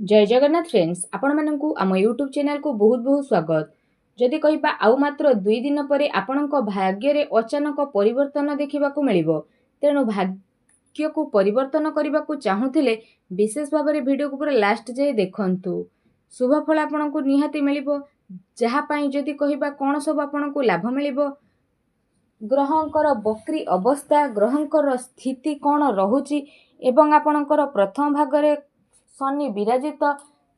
जय जगन्नाथ फ्रेंड्स आपण मानकु आम यूट्यूब चैनल को बहुत बहुत स्वागत। जदि कहिबा आउ मात्र 2 दिन परे आपणक भाग्य रे अचानक परिवर्तन देखिबाकू मिलिबो। तेणु भाग्य को परिवर्तन करबाकू चाहुथिले विशेष भाव में वीडियो को पूरा लास्ट जाए देखंतु। शुभ फल आपणकू निहाती मिलिबो। जहा पई जदि कहिबा कोन सब आपणकू लाभ मिलिबो, ग्रहंकर बक्री अवस्था, ग्रहंकर स्थिति कौन रहुची एवं आपणकर प्रथम भागरे शनि विराजित,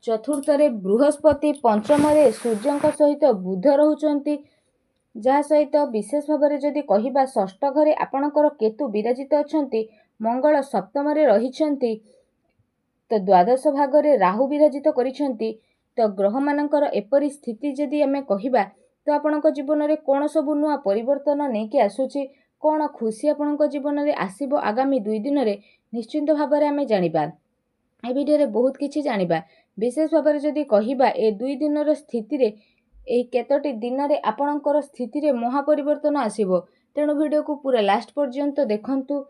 चतुर्थ बृहस्पति, पंचम सूर्य सहित बुध रोचंती, जहा सहित विशेष भाव में जदि कहिबा षष्ठ घरे आपणकर केतु विराजित अछंती, मंगल सप्तम रहिछंती, तो द्वादश भागरे राहु विराजित करिछंती। तो ग्रह मानकर एपरी स्थिति जदि आमे कहिबा तो आपणक जीवन में कौन सब नुआ परिवर्तन नहीं आसुची, कौन खुशी आपणक जीवन में आसीबो आगामी 2 दिन में निश्चिंत भाव में आमे जानिबा। ए वीडियो रे बहुत किछि जानिबा। विशेष भाव में जदि कहिबा ए 2 दिन स्थिति रे ए केतोटी दिन रे आपणकर स्थिति रे महापरिवर्तन आसीबो। तेणु वीडियो को पूरा लास्ट पर्यंत देखंतु।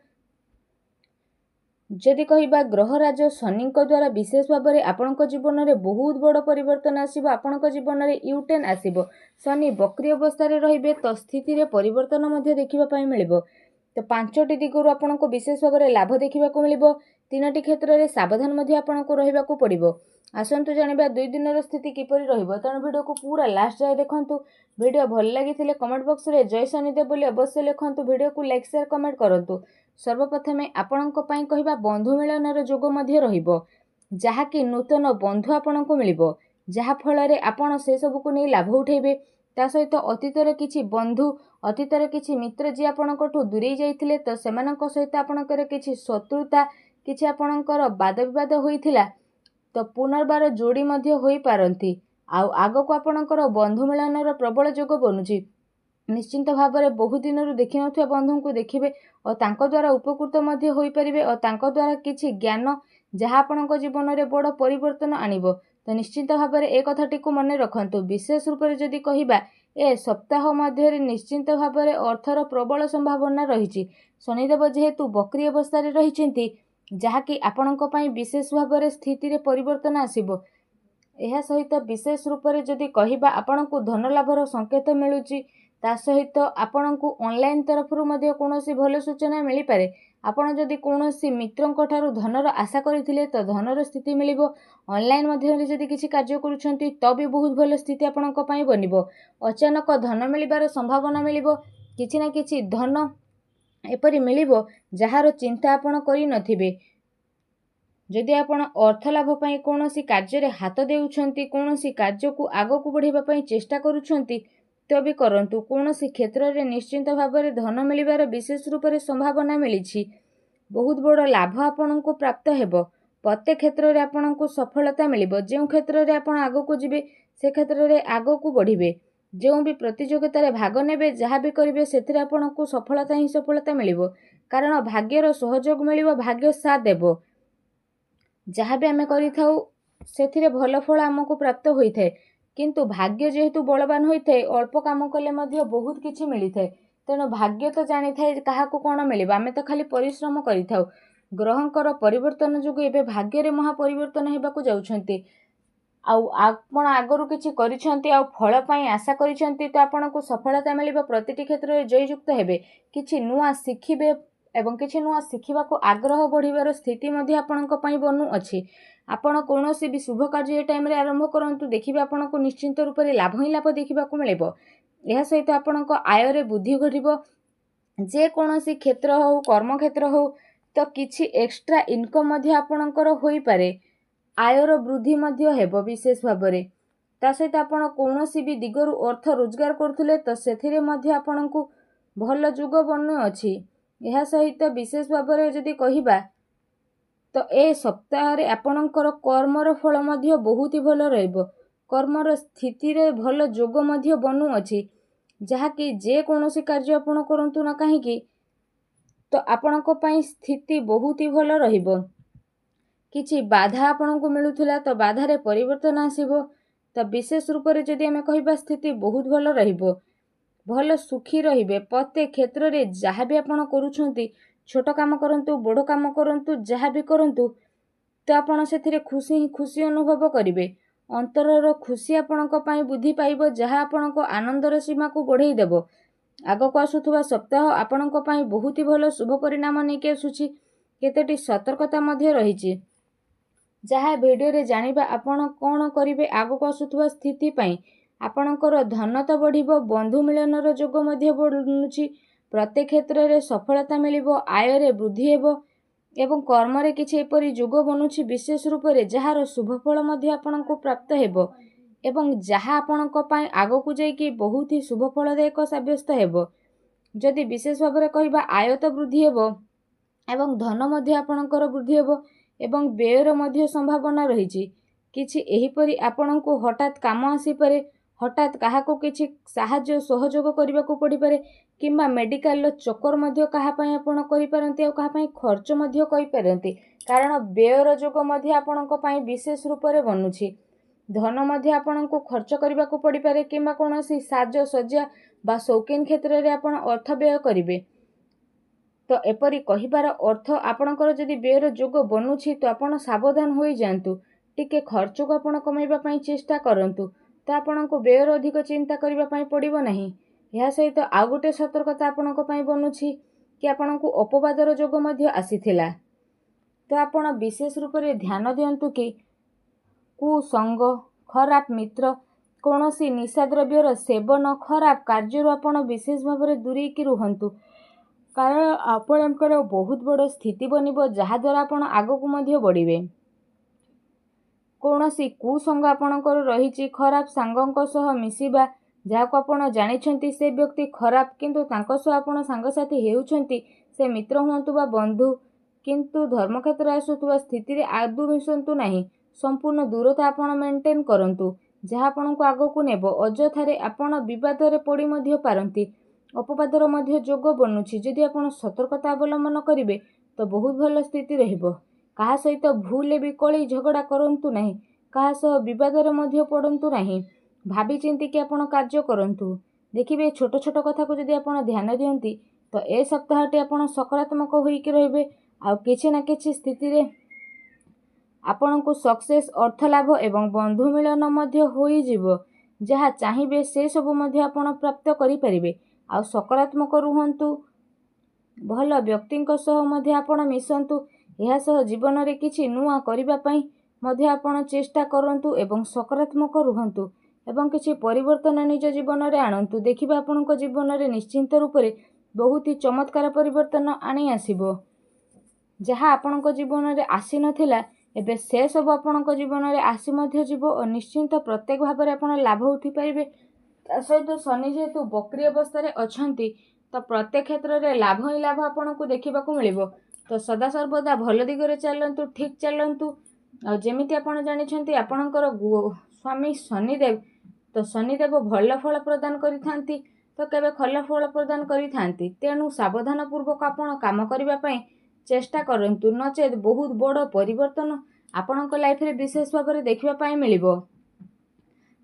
जदि कहिबा ग्रहराज शनि द्वारा विशेष भाव में आपणक जीवन में बहुत बड़ परिवर्तन आसीबो। आपणक जीवन में यूटर्न आसीबो। शनि बक्री अवस्था रे रहिबे तो स्थिति रे परिवर्तन मध्ये देखिबा पई मिलिबो। तो 5टी दिगरु आपणको विशेष भाव में लाभ देखिबाकू मिलिबो। 3टी क्षेत्र में सावधान मध्ये आपणको रहिबाकू पड़िबो। आसंतु जानिबा 2 दिन स्थिति किपरि रहिबो। तेणु वीडियो को पूरा लास्ट जाए देखंतु। वीडियो भल लागिथिले कमेंट बॉक्स रे जय शनिदेव बोली अवश्य लिखंतु। वीडियो को लाइक शेयर कमेंट करंतु। सर्वप्रथमे आपणको पई कहिबा बंधु मिलनर जोग मध्ये रहिबो, जहा कि नूतन बंधु आपणको मिलिबो, जहा फल रे आपण से सब को नै लाभ उठेबे। ता सहित अतीत रे किछि बंधु, अतीत रे किछि मित्र जे आपणकोठु दूरेई जाइथिले तो सेमानक सहित आपणकर किछि शत्रुता, किछि आपणकर वाद विवाद होइथिला तो पुनर्बार जोड़ी मध्ये होई पारंती। आगो को आपणकर बंधु मिलनर प्रबल जोग बनुची। निश्चिंत भाव में बहु दिन देखि नथिबा बंधु को देखिबे और तांको द्वारा उपकृत मध्ये होई परिबे और तांको द्वारा किछि ज्ञान जहा आपणको जीवन में बड़ परिवर्तन आनिबो। तो निश्चिंत भाव में एक कथाटी को मन रखंतु। विशेष रूप से जदि कहिबा ए सप्ताह मध्य निश्चिंत भाव में अर्थर प्रबल संभावना रही। शनिदेव जेहेतु बक्री अवस्था रही, जहाँकि आपणको पई विशेष भाव में स्थिति रे परिवर्तन आसीबो। एहा सहित विशेष रूप से जदि कहिबा आपणको धन लाभर संकेत मिलुची। ता सहित आपणको ऑनलाइन तरफरु मध्ये कोनोसी भल सूचना मिली पारे। आपण जदि कोनोसी मित्रंक ठारू धनर आशा करिथिले तो धनर स्थिति मिलिबो। ऑनलाइन माध्यम जदि किछि कार्य करूछंती तो भी बहुत भल स्थिति आपणको पई बनिबो। अचानक धन मिलिबार संभावना मिलिबो। किछि ना किछि धन एपरि मिलिबो जहार चिंता आपण करि नथिबे। जदि आपण अर्थ लाभ पई कोनोसी कार्य रे हाथ देउछंती, कोनोसी कार्य को आगो को बढ़िबा पई चेष्टा करूछंती तो भी करंतु। कोनोसी क्षेत्र रे निश्चिंत भाव में धन मिलिबार विशेष रूप से संभावना मिलिछि। बहुत बड़ लाभ आपनको प्राप्त हेबो। प्रत्येक क्षेत्र रे आपनको सफलता मिलिबो। जेउ क्षेत्र रे आपण आगो को जिबे से क्षेत्र रे आगो को बढ़िबे। जेउ भी प्रतियोगिता रे भाग नेबे, जहा भी करिवे सेथिरे आपनको सफलता ही सफलता मिलिबो। कारण भाग्यर सहयोग मिलिबो, भाग्य साथ देबो। जहा भी आमे करिथाउ सेथिरे भल फल हमको प्राप्त होइथाय। किंतु भाग्य जेहेतु बलवान होइथाय, अल्प काम कले मध्य बहुत किछि मिलिथाय। तेणु भाग्य तो जानी थाए काहाकू कोन मिलिबा, आमे तो खाली परिश्रम करिथाउ। ग्रहंकर परिवर्तन जोगु एबे भाग्य रे महापरिवर्तन हेबाकू जाउछंती। आपण आगरू किछि करिछंती आ फल पई आशा करिछंती तो आपनको सफलता मिलिबो। प्रतिटी क्षेत्र रे जययुक्त हेबे, किछि नुआ शिखिबे एवं किछि नुआ शिखिबाकू आग्रह बढ़िबार स्थिति मध्ये आपणको पई बनु अछि। आपण कोनोसी भी शुभ कार्य ए टाइम रे आरंभ करंतु, देखिबे आपणको निश्चिंत रूप से लाभ ही लाभ देखिबाकू मिलिबो। एहा सहित आपणको आय रे वृद्धि घटिबो। जे कोनोसी क्षेत्र हो, कर्म क्षेत्र हो तो किछि एक्स्ट्रा इनकम मध्ये आपणकर होई पारे। आयर वृद्धि मध्ये हेबो विशेष भाव में। ता सहित आपण कोनोसी भी दिगरु अर्थ रोजगार करथुले तो सेथिरे मध्ये आपणको भल जुग बनु अछि। एहा सहित विशेष भाव में जदि कहिबा तो ए सप्ताह रे आपणकर कर्मर फल मध्ये बहुत ही भल रहइबो। कर्मर स्थिति रे भल जोग मध्ये बनु अछि, जहा कि जे कोनोसी कार्य आपण करंतु ना काहेकि तो आपणको पई स्थिति बहुत ही भल रहिबो। किछि बाधा आपणको मिलुथिला तो बाधा रे परिवर्तन आसीबो। तो विशेष रूप से जदि आमे कहिबा स्थिति बहुत भल रहिबो। भल सुखी रहिबे। प्रत्येक क्षेत्र रे जहा भी आपण करूछंती, छोट काम करंतु, बड़ काम करंतु, जहा भी करंतु, ତ ଆପଣ ସେଥିରେ ଖୁସି ଅନୁଭବ କରିବେ। ଅନ୍ତରର ଖୁସି ଆପଣଙ୍କ ପାଇଁ ବୃଦ୍ଧି ପାଇବ, ଯାହା ଆପଣଙ୍କ ଆନନ୍ଦର ସୀମାକୁ ବଢ଼େଇ ଦେବ। ଆଗକୁ ଆସୁଥିବା ସପ୍ତାହ ଆପଣଙ୍କ ପାଇଁ ବହୁତ ଭଲ ଶୁଭ ପରିଣାମ ନେଇକି ଆସୁଛି। କେତୋଟି ସତର୍କତା ମଧ୍ୟ ରହିଛି, ଯାହା ଭିଡ଼ିଓରେ ଜାଣିବା। ଆପଣ କ'ଣ କରିବେ ଆଗକୁ ଆସୁଥିବା ସ୍ଥିତି ପାଇଁ। ଆପଣଙ୍କର ଧନ ତ ବଢ଼ିବ, ବନ୍ଧୁ ମିଳନର ଯୋଗ ମଧ୍ୟ ବଢ଼ୁଛି। ପ୍ରତ୍ୟେକ କ୍ଷେତ୍ରରେ ସଫଳତା ମିଳିବ, ଆୟରେ ବୃଦ୍ଧି ହେବ ଏବଂ କର୍ମରେ କିଛି ଏପରି ଯୋଗ ବନୁଛି ବିଶେଷ ରୂପରେ ଯାହାର ଶୁଭଫଳ ମଧ୍ୟ ଆପଣଙ୍କୁ ପ୍ରାପ୍ତ ହେବ ଏବଂ ଯାହା ଆପଣଙ୍କ ପାଇଁ ଆଗକୁ ଯାଇକି ବହୁତ ହି ଶୁଭଫଳଦାୟକ ସାବ୍ୟସ୍ତ ହେବ। ଯଦି ବିଶେଷ ଭାବରେ କହିବା, ଆୟ ତ ବୃଦ୍ଧି ହେବ ଏବଂ ଧନ ମଧ୍ୟ ଆପଣଙ୍କର ବୃଦ୍ଧି ହେବ ଏବଂ ବ୍ୟୟର ମଧ୍ୟ ସମ୍ଭାବନା ରହିଛି। କିଛି ଏହିପରି ଆପଣଙ୍କୁ ହଠାତ୍ କାମ ଆସିପାରେ, ହଠାତ୍ କାହାକୁ କିଛି ସାହାଯ୍ୟ ସହଯୋଗ କରିବାକୁ ପଡ଼ିପାରେ କିମ୍ବା ମେଡ଼ିକାଲର ଚକ୍କର ମଧ୍ୟ କାହା ପାଇଁ ଆପଣ କରିପାରନ୍ତି ଆଉ କାହା ପାଇଁ ଖର୍ଚ୍ଚ ମଧ୍ୟ କରିପାରନ୍ତି, କାରଣ ବ୍ୟୟର ଯୋଗ ମଧ୍ୟ ଆପଣଙ୍କ ପାଇଁ ବିଶେଷ ରୂପରେ ବନୁଛି। ଧନ ମଧ୍ୟ ଆପଣଙ୍କୁ ଖର୍ଚ୍ଚ କରିବାକୁ ପଡ଼ିପାରେ କିମ୍ବା କୌଣସି ସାଜସଜ୍ଜା ବା ସୌକିନ କ୍ଷେତ୍ରରେ ଆପଣ ଅର୍ଥ ବ୍ୟୟ କରିବେ। ତ ଏପରି କହିବାର ଅର୍ଥ, ଆପଣଙ୍କର ଯଦି ବ୍ୟୟର ଯୋଗ ବନୁଛି ତ ଆପଣ ସାବଧାନ ହୋଇଯାଆନ୍ତୁ। ଟିକେ ଖର୍ଚ୍ଚକୁ ଆପଣ କମାଇବା ପାଇଁ ଚେଷ୍ଟା କରନ୍ତୁ, ତ ଆପଣଙ୍କୁ ବ୍ୟୟର ଅଧିକ ଚିନ୍ତା କରିବା ପାଇଁ ପଡ଼ିବ ନାହିଁ। ଏହା ସହିତ ଆଉ ଗୋଟେ ସତର୍କତା ଆପଣଙ୍କ ପାଇଁ ବନୁଛି କି ଆପଣଙ୍କୁ ଅପବାଦର ଯୋଗ ମଧ୍ୟ ଆସିଥିଲା। ତ ଆପଣ ବିଶେଷ ରୂପରେ ଧ୍ୟାନ ଦିଅନ୍ତୁ କି କୁସଙ୍ଗ, ଖରାପ ମିତ୍ର, କୌଣସି ନିଶାଦ୍ରବ୍ୟର ସେବନ, ଖରାପ କାର୍ଯ୍ୟରୁ ଆପଣ ବିଶେଷ ଭାବରେ ଦୂରେଇକି ରୁହନ୍ତୁ, କାରଣ ଆପଣଙ୍କର ବହୁତ ବଡ଼ ସ୍ଥିତି ବନିବ, ଯାହାଦ୍ୱାରା ଆପଣ ଆଗକୁ ମଧ୍ୟ ବଢ଼ିବେ। କୌଣସି କୁସଙ୍ଗ ଆପଣଙ୍କର ରହିଛି, ଖରାପ ସାଙ୍ଗଙ୍କ ସହ ମିଶିବା, ଯାହାକୁ ଆପଣ ଜାଣିଛନ୍ତି ସେ ବ୍ୟକ୍ତି ଖରାପ କିନ୍ତୁ ତାଙ୍କ ସହ ଆପଣ ସାଙ୍ଗସାଥି ହେଉଛନ୍ତି, ସେ ମିତ୍ର ହୁଅନ୍ତୁ ବା ବନ୍ଧୁ, କିନ୍ତୁ ଧର୍ମକ୍ଷେତ୍ରରେ ଆସୁଥିବା ସ୍ଥିତିରେ ଆଦୌ ମିଶନ୍ତୁ ନାହିଁ। ସମ୍ପୂର୍ଣ୍ଣ ଦୂରତା ଆପଣ ମେଣ୍ଟେନ୍ କରନ୍ତୁ, ଯାହା ଆପଣଙ୍କୁ ଆଗକୁ ନେବ। ଅଯଥାରେ ଆପଣ ବିବାଦରେ ପଡ଼ି ମଧ୍ୟ ପାରନ୍ତି। ଅପବାଦର ମଧ୍ୟ ଯୋଗ ବନୁଛି। ଯଦି ଆପଣ ସତର୍କତା ଅବଲମ୍ବନ କରିବେ ତ ବହୁତ ଭଲ ସ୍ଥିତି ରହିବ। କାହା ସହିତ ଭୁଲରେ ବି କଳି ଝଗଡ଼ା କରନ୍ତୁ ନାହିଁ, କାହା ସହ ବିବାଦରେ ମଧ୍ୟ ପଡ଼ନ୍ତୁ ନାହିଁ। ଭାବି ଚିନ୍ତିକି ଆପଣ କାର୍ଯ୍ୟ କରନ୍ତୁ। ଦେଖିବେ ଛୋଟ ଛୋଟ କଥାକୁ ଯଦି ଆପଣ ଧ୍ୟାନ ଦିଅନ୍ତି ତ ଏ ସପ୍ତାହଟି ଆପଣ ସକାରାତ୍ମକ ହୋଇକି ରହିବେ। ଆଉ କିଛି ନା କିଛି ସ୍ଥିତିରେ ଆପଣଙ୍କୁ ସକ୍ସେସ୍, ଅର୍ଥ ଲାଭ ଏବଂ ବନ୍ଧୁ ମିଳନ ମଧ୍ୟ ହୋଇଯିବ। ଯାହା ଚାହିଁବେ ସେ ସବୁ ମଧ୍ୟ ଆପଣ ପ୍ରାପ୍ତ କରିପାରିବେ। ଆଉ ସକାରାତ୍ମକ ରୁହନ୍ତୁ, ଭଲ ବ୍ୟକ୍ତିଙ୍କ ସହ ମଧ୍ୟ ଆପଣ ମିଶନ୍ତୁ। ଏହା ସହ ଜୀବନରେ କିଛି ନୂଆ କରିବା ପାଇଁ ମଧ୍ୟ ଆପଣ ଚେଷ୍ଟା କରନ୍ତୁ ଏବଂ ସକାରାତ୍ମକ ରୁହନ୍ତୁ ଏବଂ କିଛି ପରିବର୍ତ୍ତନ ନିଜ ଜୀବନରେ ଆଣନ୍ତୁ। ଦେଖିବେ ଆପଣଙ୍କ ଜୀବନରେ ନିଶ୍ଚିନ୍ତ ରୂପରେ ବହୁତ ଚମତ୍କାର ପରିବର୍ତ୍ତନ ଆଣି ଆସିବ। ଯାହା ଆପଣଙ୍କ ଜୀବନରେ ଆସିନଥିଲା ଏବେ ସେ ସବୁ ଆପଣଙ୍କ ଜୀବନରେ ଆସି ମଧ୍ୟ ଯିବ ଓ ନିଶ୍ଚିନ୍ତ ପ୍ରତ୍ୟେକ ଭାବରେ ଆପଣ ଲାଭ ଉଠିପାରିବେ। ତା ସହିତ ଶନି ଯେହେତୁ ବକ୍ରି ଅବସ୍ଥାରେ ଅଛନ୍ତି ତ ପ୍ରତ୍ୟେକ କ୍ଷେତ୍ରରେ ଲାଭ ହିଁ ଲାଭ ଆପଣଙ୍କୁ ଦେଖିବାକୁ ମିଳିବ। ତ ସଦାସର୍ବଦା ଭଲ ଦିଗରେ ଚାଲନ୍ତୁ, ଠିକ୍ ଚାଲନ୍ତୁ। ଆଉ ଯେମିତି ଆପଣ ଜାଣିଛନ୍ତି ଆପଣଙ୍କର ସ୍ୱାମୀ ଶନିଦେବ, ତ ଶନିଦେବ ଭଲ ଫଳ ପ୍ରଦାନ କରିଥାନ୍ତି ତ କେବେ ଭଲ ଫଳ ପ୍ରଦାନ କରିଥାନ୍ତି। ତେଣୁ ସାବଧାନ ପୂର୍ବକ ଆପଣ କାମ କରିବା ପାଇଁ ଚେଷ୍ଟା କରନ୍ତୁ, ନଚେତ୍ ବହୁତ ବଡ଼ ପରିବର୍ତ୍ତନ ଆପଣଙ୍କ ଲାଇଫରେ ବିଶେଷ ଭାବରେ ଦେଖିବା ପାଇଁ ମିଳିବ।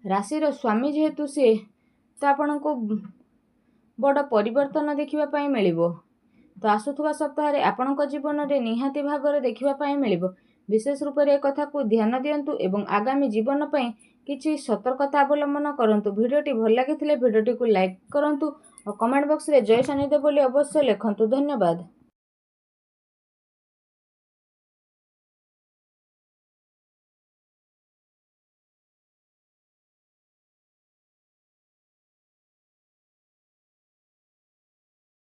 ରାଶିର ସ୍ୱାମୀ ଯେହେତୁ ସିଏ, ତ ଆପଣଙ୍କୁ ବଡ଼ ପରିବର୍ତ୍ତନ ଦେଖିବା ପାଇଁ ମିଳିବ। ତ ଆସୁଥିବା ସପ୍ତାହରେ ଆପଣଙ୍କ ଜୀବନରେ ନିହାତି ଭାବରେ ଦେଖିବା ପାଇଁ ମିଳିବ। ବିଶେଷ ରୂପରେ ଏ କଥାକୁ ଧ୍ୟାନ ଦିଅନ୍ତୁ ଏବଂ ଆଗାମୀ ଜୀବନ ପାଇଁ କିଛି ସତର୍କତା ଅବଲମ୍ବନ କରନ୍ତୁ। ଭିଡ଼ିଓଟି ଭଲ ଲାଗିଥିଲେ ଭିଡ଼ିଓଟିକୁ ଲାଇକ୍ କରନ୍ତୁ ଓ କମେଣ୍ଟ ବକ୍ସରେ ଜୟ ଶନିଦେବ ବୋଲି ଅବଶ୍ୟ ଲେଖନ୍ତୁ। ଧନ୍ୟବାଦ।